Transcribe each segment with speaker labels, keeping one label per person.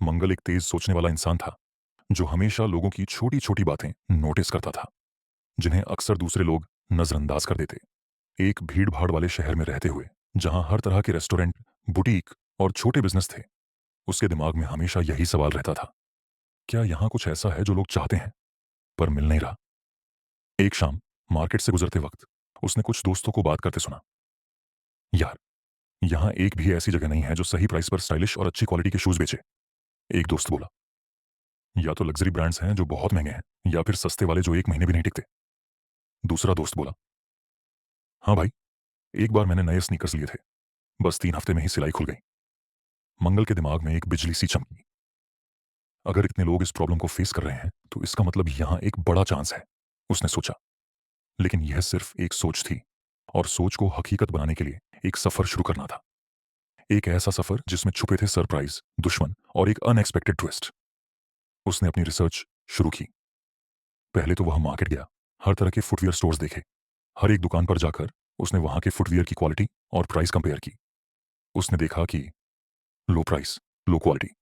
Speaker 1: मंगल एक तेज सोचने वाला इंसान था जो हमेशा लोगों की छोटी छोटी बातें नोटिस करता था, जिन्हें अक्सर दूसरे लोग नजरअंदाज कर देते। एक भीड़ भाड़ वाले शहर में रहते हुए, जहां हर तरह के रेस्टोरेंट, बुटीक और छोटे बिजनेस थे, उसके दिमाग में हमेशा यही सवाल रहता था: क्या यहाँ कुछ ऐसा है जो लोग चाहते हैं पर मिल नहीं रहा? एक शाम मार्केट से गुजरते वक्त उसने कुछ दोस्तों को बात करते सुना। यार, यहाँ एक भी ऐसी जगह नहीं है जो सही प्राइस पर स्टाइलिश और अच्छी क्वालिटी के शूज बेचे। एक दोस्त बोला, या तो लग्जरी ब्रांड्स हैं जो बहुत महंगे हैं, या फिर सस्ते वाले जो एक महीने भी नहीं टिकते। दूसरा दोस्त बोला, हाँ भाई, एक बार मैंने नए स्नीकर्स लिए थे, बस 3 हफ्ते में ही सिलाई खुल गई। मंगल के दिमाग में एक बिजली सी चमकी। अगर इतने लोग इस प्रॉब्लम को फेस कर रहे हैं तो इसका मतलब यहाँ एक बड़ा चांस है, उसने सोचा। लेकिन यह सिर्फ एक सोच थी, और सोच को हकीकत बनाने के लिए एक सफर शुरू करना था। एक ऐसा सफर जिसमें छुपे थे सरप्राइज, दुश्मन और एक अनएक्सपेक्टेड ट्विस्ट। उसने अपनी रिसर्च शुरू की। पहले तो वह मार्केट गया, हर तरह के फुटवियर स्टोर्स देखे। हर एक दुकान पर जाकर उसने वहां के फुटवियर की क्वालिटी और प्राइस कंपेयर की। उसने देखा कि लो प्राइस, लो क्वालिटी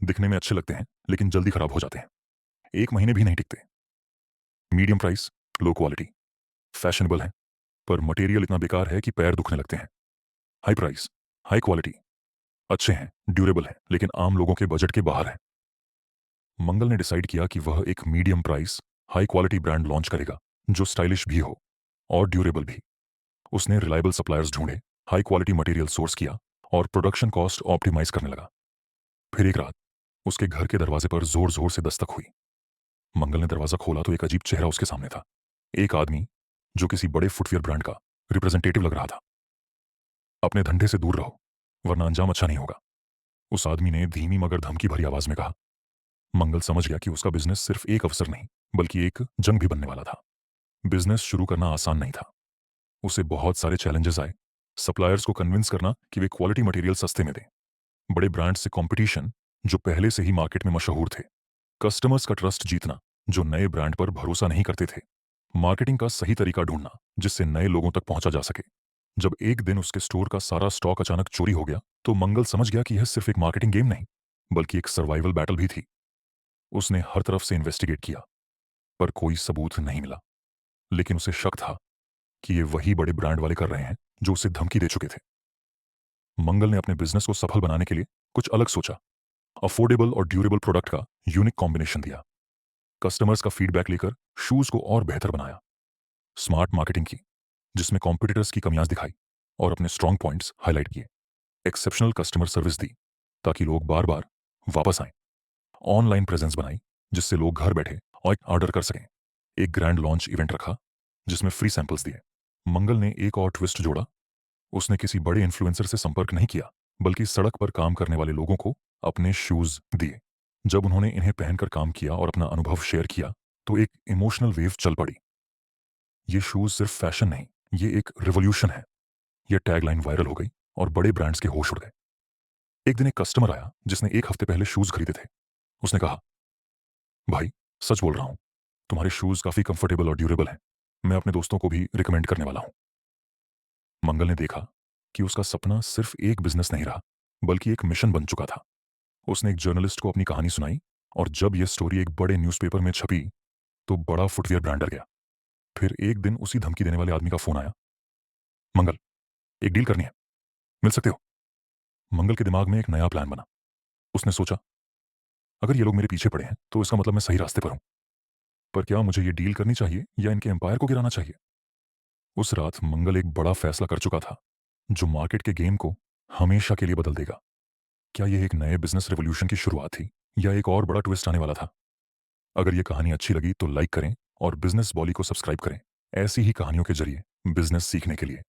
Speaker 1: दिखने में अच्छे लगते हैं लेकिन जल्दी खराब हो जाते हैं, एक महीने भी नहीं टिकते। Medium price, low quality, fashionable है पर मटेरियल इतना बेकार है कि पैर दुखने लगते हैं। हाई प्राइस, हाई क्वालिटी, अच्छे हैं, ड्यूरेबल हैं, लेकिन आम लोगों के बजट के बाहर है। मंगल ने डिसाइड किया कि वह एक medium price, high quality brand launch करेगा, जो स्टाइलिश भी हो और ड्यूरेबल भी। उसने रिलायबल सप्लायर्स ढूंढे, हाई क्वालिटी मटेरियल सोर्स किया और प्रोडक्शन कॉस्ट ऑप्टिमाइज करने लगा। फिर एक रात उसके घर के दरवाजे पर जोर जोर से दस्तक हुई। मंगल ने दरवाजा खोला तो एक अजीब चेहरा उसके सामने था। एक आदमी जो किसी बड़े फुटवियर ब्रांड का रिप्रेजेंटेटिव लग रहा था। अपने धंधे से दूर रहो, वरना अंजाम अच्छा नहीं होगा, उस आदमी ने धीमी मगर धमकी भरी आवाज में कहा। मंगल समझ गया कि उसका बिजनेस सिर्फ एक अवसर नहीं, बल्कि एक जंग भी बनने वाला था। बिजनेस शुरू करना आसान नहीं था। उसे बहुत सारे चैलेंजेस आए। सप्लायर्स को कन्विंस करना कि वे क्वालिटी मटेरियल सस्ते में दें, बड़े ब्रांड से कंपटीशन जो पहले से ही मार्केट में मशहूर थे, कस्टमर्स का ट्रस्ट जीतना जो नए ब्रांड पर भरोसा नहीं करते थे, मार्केटिंग का सही तरीका ढूंढना जिससे नए लोगों तक पहुंचा जा सके। जब एक दिन उसके स्टोर का सारा स्टॉक अचानक चोरी हो गया तो मंगल समझ गया कि यह सिर्फ एक मार्केटिंग गेम नहीं, बल्कि एक सर्वाइवल बैटल भी थी। उसने हर तरफ से इन्वेस्टिगेट किया, पर कोई सबूत नहीं मिला। लेकिन उसे शक था कि ये वही बड़े ब्रांड वाले कर रहे हैं जो उसे धमकी दे चुके थे। मंगल ने अपने बिजनेस को सफल बनाने के लिए कुछ अलग सोचा। अफोर्डेबल और ड्यूरेबल प्रोडक्ट का यूनिक कॉम्बिनेशन दिया। कस्टमर्स का फीडबैक लेकर शूज को और बेहतर बनाया। स्मार्ट मार्केटिंग की, जिसमें कॉम्पिटिटर्स की कमियां दिखाई और अपने स्ट्रॉन्ग पॉइंट्स हाईलाइट किए। एक्सेप्शनल कस्टमर सर्विस दी ताकि लोग बार बार वापस आएं। ऑनलाइन प्रेजेंस बनाई जिससे लोग घर बैठे और ऑर्डर कर सकें। एक ग्रैंड लॉन्च इवेंट रखा जिसमें फ्री सैंपल्स दिए। मंगल ने एक और ट्विस्ट जोड़ा। उसने किसी बड़े इन्फ्लुएंसर से संपर्क नहीं किया, बल्कि सड़क पर काम करने वाले लोगों को अपने शूज दिए। जब उन्होंने इन्हें पहनकर काम किया और अपना अनुभव शेयर किया तो एक इमोशनल वेव चल पड़ी। ये शूज सिर्फ फैशन नहीं, ये एक रिवॉल्यूशन है। ये टैगलाइन वायरल हो गई और बड़े ब्रांड्स के होश उड़ गए। एक दिन एक कस्टमर आया जिसने 1 हफ्ते पहले शूज खरीदे थे। उसने कहा, भाई, सच बोल रहा हूं, तुम्हारे शूज काफी कंफर्टेबल और ड्यूरेबल हैं। मैं अपने दोस्तों को भी रिकमेंड करने वाला हूं। मंगल ने देखा कि उसका सपना सिर्फ एक बिजनेस नहीं रहा, बल्कि एक मिशन बन चुका था। उसने एक जर्नलिस्ट को अपनी कहानी सुनाई, और जब यह स्टोरी एक बड़े न्यूज़पेपर में छपी तो बड़ा फुटवियर ब्रांड डर गया। फिर एक दिन उसी धमकी देने वाले आदमी का फोन आया। मंगल, एक डील करनी है, मिल सकते हो? मंगल के दिमाग में एक नया प्लान बना। उसने सोचा, अगर ये लोग मेरे पीछे पड़े हैं तो इसका मतलब मैं सही रास्ते पर हूं। पर क्या मुझे ये डील करनी चाहिए या इनके एम्पायर को गिराना चाहिए? उस रात मंगल एक बड़ा फैसला कर चुका था, जो मार्केट के गेम को हमेशा के लिए बदल देगा। क्या यह एक नए बिजनेस रेवोल्यूशन की शुरुआत थी, या एक और बड़ा ट्विस्ट आने वाला था? अगर यह कहानी अच्छी लगी तो लाइक करें और बिजनेस बॉली को सब्सक्राइब करें, ऐसी ही कहानियों के जरिए बिजनेस सीखने के लिए।